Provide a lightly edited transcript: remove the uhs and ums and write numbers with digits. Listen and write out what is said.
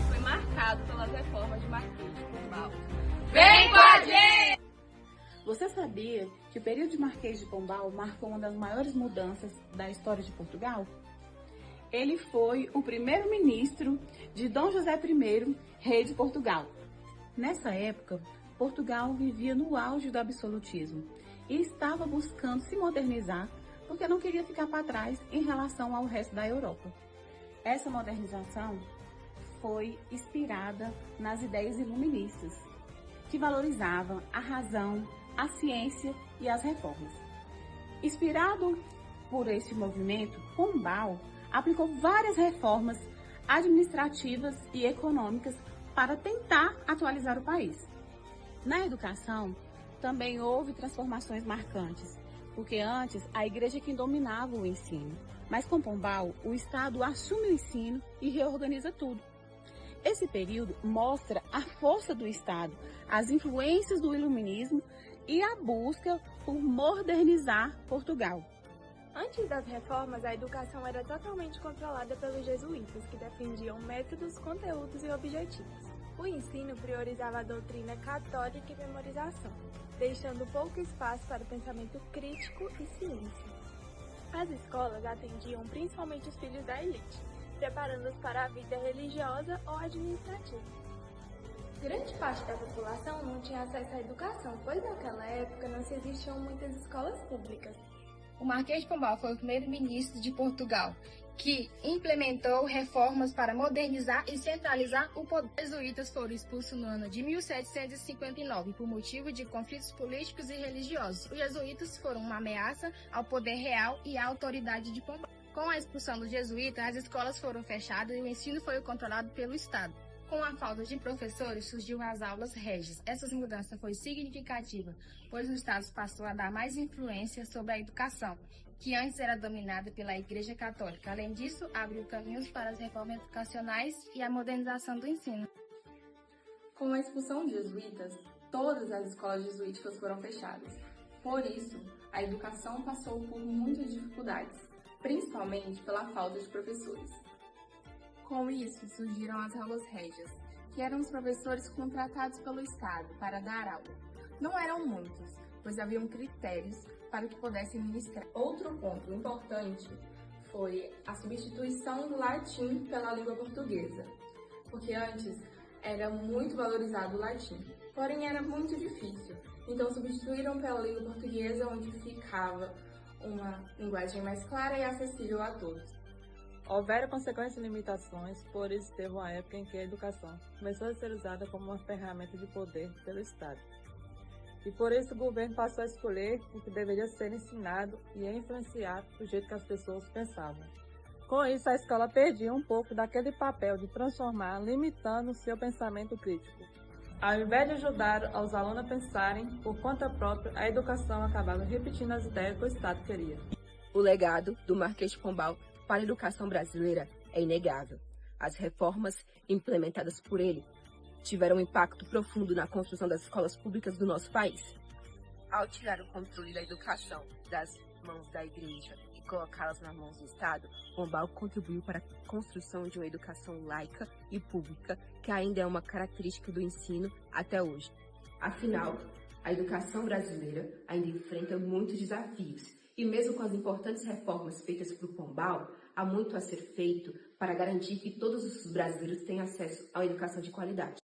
foi marcado pelas reformas de Marquês de Pombal. Vem com a gente! Você sabia que o período de Marquês de Pombal marcou uma das maiores mudanças da história de Portugal? Ele foi o primeiro-ministro de Dom José I, rei de Portugal. Nessa época, Portugal vivia no auge do absolutismo e estava buscando se modernizar porque não queria ficar para trás em relação ao resto da Europa. Essa modernização foi inspirada nas ideias iluministas, que valorizavam a razão, a ciência e as reformas. Inspirado por este movimento, Pombal aplicou várias reformas administrativas e econômicas para tentar atualizar o país. Na educação, também houve transformações marcantes, porque antes a igreja é quem dominava o ensino, mas com Pombal o Estado assume o ensino e reorganiza tudo. Esse período mostra a força do Estado, as influências do iluminismo e a busca por modernizar Portugal. Antes das reformas, a educação era totalmente controlada pelos jesuítas, que defendiam métodos, conteúdos e objetivos. O ensino priorizava a doutrina católica e memorização, deixando pouco espaço para o pensamento crítico e ciência. As escolas atendiam principalmente os filhos da elite, preparando-os para a vida religiosa ou administrativa. Grande parte da população não tinha acesso à educação, pois naquela época não se existiam muitas escolas públicas. O Marquês de Pombal foi o primeiro-ministro de Portugal, que implementou reformas para modernizar e centralizar o poder. Os jesuítas foram expulsos no ano de 1759 por motivo de conflitos políticos e religiosos. Os jesuítas foram uma ameaça ao poder real e à autoridade de Pombal. Com a expulsão dos jesuítas, as escolas foram fechadas e o ensino foi controlado pelo Estado. Com a falta de professores, surgiu as aulas régias. Essa mudança foi significativa, pois o Estado passou a dar mais influência sobre a educação, que antes era dominada pela Igreja Católica. Além disso, abriu caminhos para as reformas educacionais e a modernização do ensino. Com a expulsão dos jesuítas, todas as escolas jesuíticas foram fechadas. Por isso, a educação passou por muitas dificuldades, principalmente pela falta de professores. Com isso, surgiram as aulas régias, que eram os professores contratados pelo Estado para dar aula. Não eram muitos, pois haviam critérios para que pudessem ministrar. Outro ponto importante foi a substituição do latim pela língua portuguesa, porque antes era muito valorizado o latim, porém era muito difícil. Então substituíram pela língua portuguesa, onde ficava uma linguagem mais clara e acessível a todos. Houveram consequências e limitações, por isso teve uma época em que a educação começou a ser usada como uma ferramenta de poder pelo Estado. E por isso o governo passou a escolher o que deveria ser ensinado e a influenciar o jeito que as pessoas pensavam. Com isso, a escola perdia um pouco daquele papel de transformar, limitando o seu pensamento crítico. Ao invés de ajudar os alunos a pensarem por conta própria, a educação acabava repetindo as ideias que o Estado queria. O legado do Marquês de Pombal para a educação brasileira é inegável. As reformas implementadas por ele tiveram um impacto profundo na construção das escolas públicas do nosso país. Ao tirar o controle da educação das mãos da Igreja e colocá-las nas mãos do Estado, Pombal contribuiu para a construção de uma educação laica e pública, que ainda é uma característica do ensino até hoje. Afinal, a educação brasileira ainda enfrenta muitos desafios, e mesmo com as importantes reformas feitas por Pombal, há muito a ser feito para garantir que todos os brasileiros tenham acesso a uma educação de qualidade.